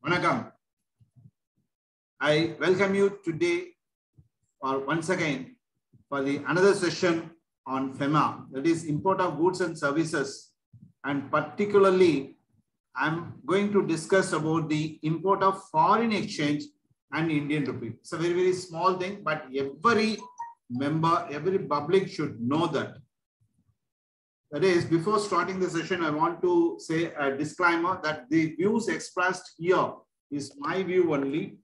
Vanakkam. I welcome you today or once again for the another session on FEMA, that is import of goods and services, and particularly I'm going to discuss about the import of foreign exchange and Indian rupee. It's a very small thing, but every member, every public should know that. That is, before starting the session, I want to say a disclaimer that the views expressed here is my view only.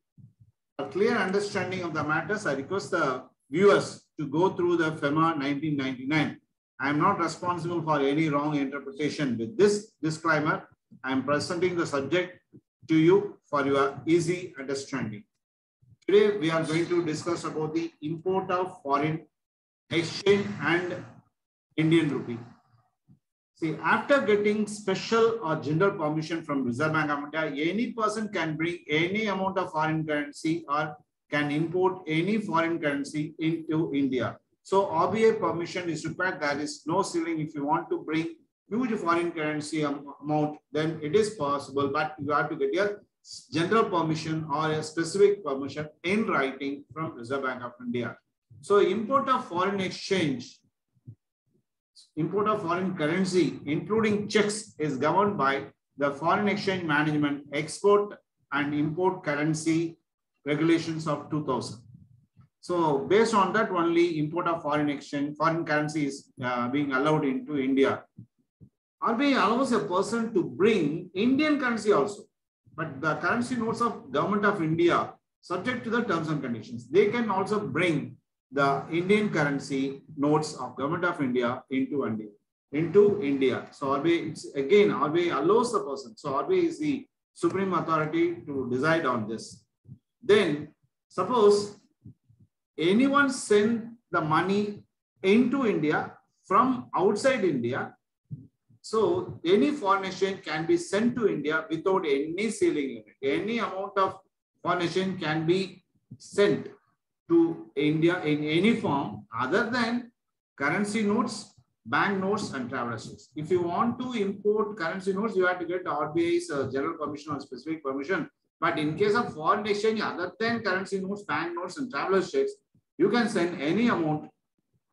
A clear understanding of the matters, I request the viewers to go through the FEMA 1999. I am not responsible for any wrong interpretation. With this disclaimer, I am presenting the subject to you for your easy understanding. Today, we are going to discuss about the import of foreign exchange and Indian rupee. See, after getting special or general permission from Reserve Bank of India, any person can bring any amount of foreign currency or can import any foreign currency into India. So RBI permission is required. There is no ceiling. If you want to bring huge foreign currency amount, then it is possible, but you have to get a general permission or a specific permission in writing from Reserve Bank of India. So import of foreign exchange, import of foreign currency, including checks, is governed by the Foreign Exchange Management Export and Import Currency Regulations of 2000. So based on that, only import of foreign exchange, foreign currency is being allowed into India. RBI allows a person to bring Indian currency also, but the currency notes of Government of India, subject to the terms and conditions, they can also bring the Indian currency notes of Government of India into India. So RBI, it's again, RBI allows the person. So RBI is the supreme authority to decide on this. Then suppose anyone send the money into India from outside India, so any foreign exchange can be sent to India without any ceiling limit. Any amount of foreign exchange can be sent to India in any form other than currency notes, bank notes, and traveler's checks. If you want to import currency notes, you have to get RBI's general permission or specific permission. But in case of foreign exchange, other than currency notes, bank notes, and traveler's checks, you can send any amount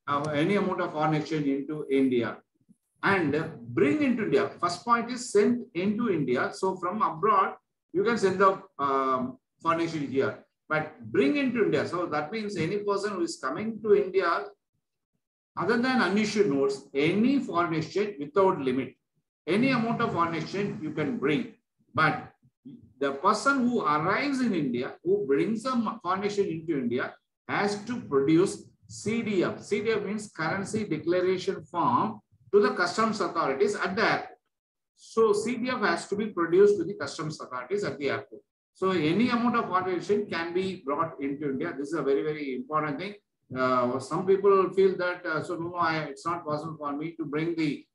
of foreign exchange into India and bring into India. First point is sent into India. So from abroad, you can send the foreign exchange here. But bring into India. So that means any person who is coming to India, other than unissued notes, any foreign exchange without limit, any amount of foreign exchange you can bring. But the person who arrives in India, who brings some foreign exchange into India, has to produce CDF. CDF means Currency Declaration Form to the customs authorities at the airport. So CDF has to be produced to the customs authorities at the airport. So any amount of foreign exchange can be brought into India. This is a very important thing. Some people feel that it's not possible for me to bring the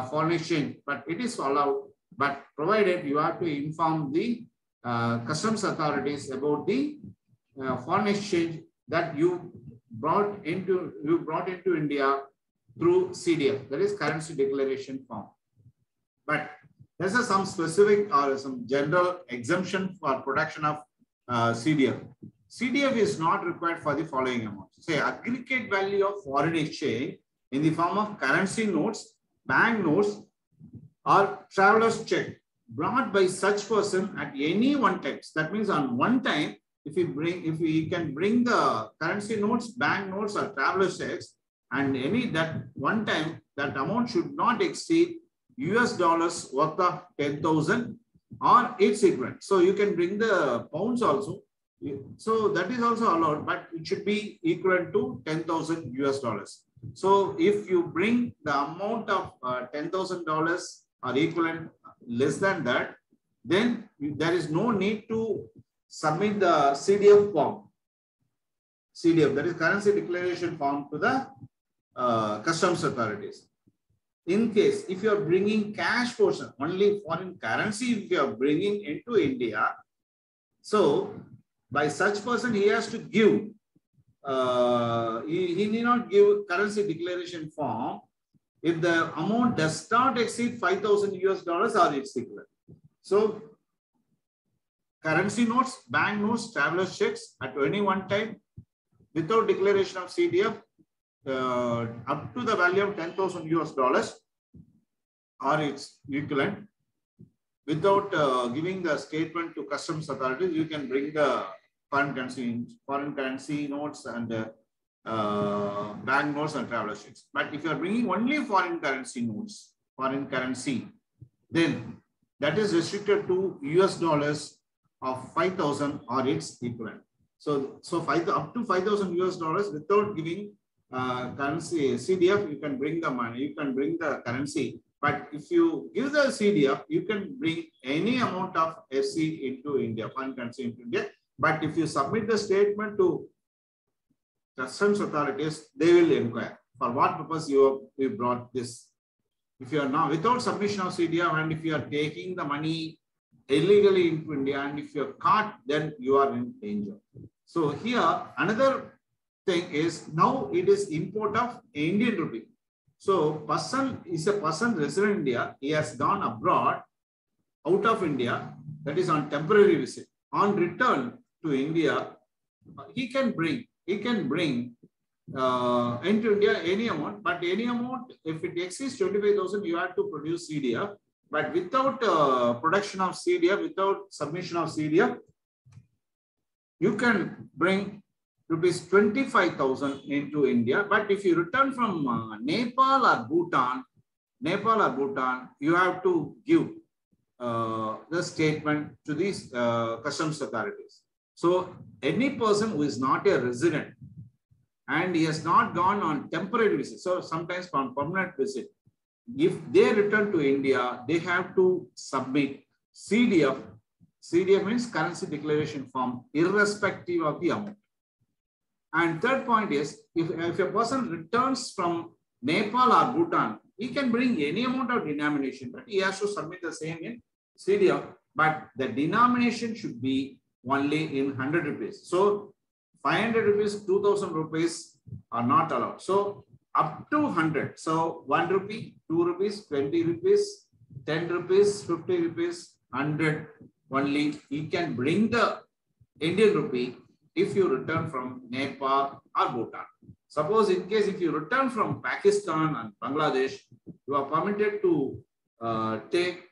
foreign exchange, but it is allowed. But provided you have to inform the customs authorities about the foreign exchange that you brought into India through CDF, that is Currency Declaration Form. But there's some specific or some general exemption for production of CDF. CDF is not required for the following amounts. Say aggregate value of foreign exchange in the form of currency notes, bank notes, or traveler's check brought by such person at any one time. That means on one time, if we can bring the currency notes, bank notes, or traveler's checks, and that one time, that amount should not exceed US dollars worth of 10,000 or its equivalent. So you can bring the pounds also. So that is also allowed, but it should be equivalent to 10,000 US dollars. So if you bring the amount of $10,000 or equivalent less than that, then there is no need to submit the CDF form. CDF, that is Currency Declaration Form, to the customs authorities. In case, if you are bringing cash portion, only foreign currency, if you are bringing into India, so by such person, he has to give, he need not give Currency Declaration Form if the amount does not exceed 5,000 US dollars or its equivalent. So currency notes, bank notes, traveler's checks at any one time without declaration of CDF up to the value of 10,000 US dollars or its equivalent. Without giving the statement to customs authorities, you can bring the foreign currency notes and bank notes and traveler's checks. But if you are bringing only foreign currency notes, then that is restricted to US dollars of 5,000 or its equivalent. So up to 5,000 US dollars without giving currency CDF, you can bring the money, you can bring the currency. But if you give the CDF, you can bring any amount of FC into India, foreign currency into India. But if you submit the statement to customs authorities, they will inquire for what purpose you brought this. If you are now without submission of CDF and if you are taking the money illegally into India and if you are caught, then you are in danger. So here another thing is now it is import of Indian rupee. So person is a person resident in India. He has gone abroad, out of India, that is on temporary visit. On return to India, he can bring into India any amount, but any amount, if it exceeds 25,000, you have to produce CDF. But without production of CDF, without submission of CDF, you can bring rupees 25,000 into India. But if you return from Nepal or Bhutan, you have to give the statement to these customs authorities. So any person who is not a resident and he has not gone on temporary visit, so sometimes on permanent visit, if they return to India, they have to submit CDF. CDF means currency declaration form, irrespective of the amount. And third point is, if a person returns from Nepal or Bhutan, he can bring any amount of denomination, but he has to submit the same in CDF, but the denomination should be only in 100 rupees. So 500 rupees, 2,000 rupees are not allowed. So up to 100. So 1 rupee, 2 rupees, 20 rupees, 10 rupees, 50 rupees, 100 only. He can bring the Indian rupee if you return from Nepal or Bhutan. Suppose in case if you return from Pakistan and Bangladesh, you are permitted to take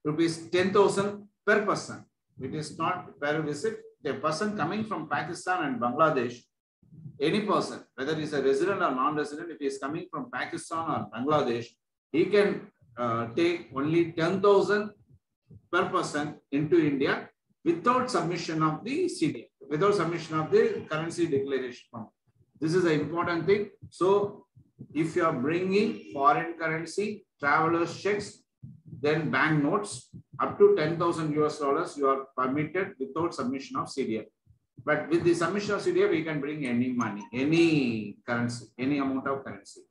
rupees 10,000 per person. It is not per visit. A person coming from Pakistan and Bangladesh, any person, whether he is a resident or non-resident, if he is coming from Pakistan or Bangladesh, he can take only 10,000 per person into India without submission of the CDF, without submission of the currency declaration form. This is an important thing. So if you are bringing foreign currency, traveler's checks, then bank notes up to 10,000 US dollars, you are permitted without submission of CDF. But with the submission of CDF, you can bring any money, any currency, any amount of currency.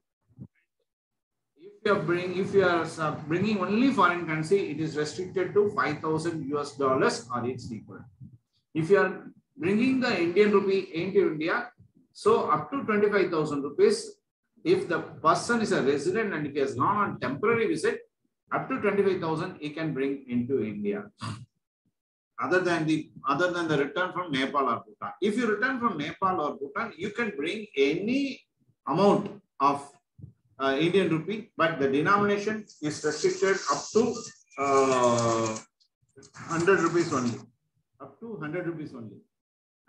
If you are bringing only foreign currency, it is restricted to 5,000 US dollars or its equal. If you are bringing the Indian rupee into India, so up to 25,000 rupees, if the person is a resident and if he has gone on temporary visit, up to 25,000 he can bring into India. Other than the return from Nepal or Bhutan. If you return from Nepal or Bhutan, you can bring any amount of Indian rupee, but the denomination is restricted up to 100 rupees only. Up to 100 rupees only.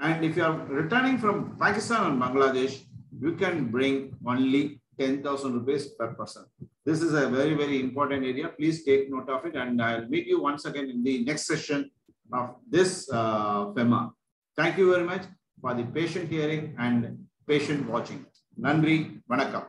And if you are returning from Pakistan and Bangladesh, you can bring only 10,000 rupees per person. This is a very, very important area. Please take note of it, and I'll meet you once again in the next session of this FEMA. Thank you very much for the patient hearing and patient watching. Nandri, Vanakkam.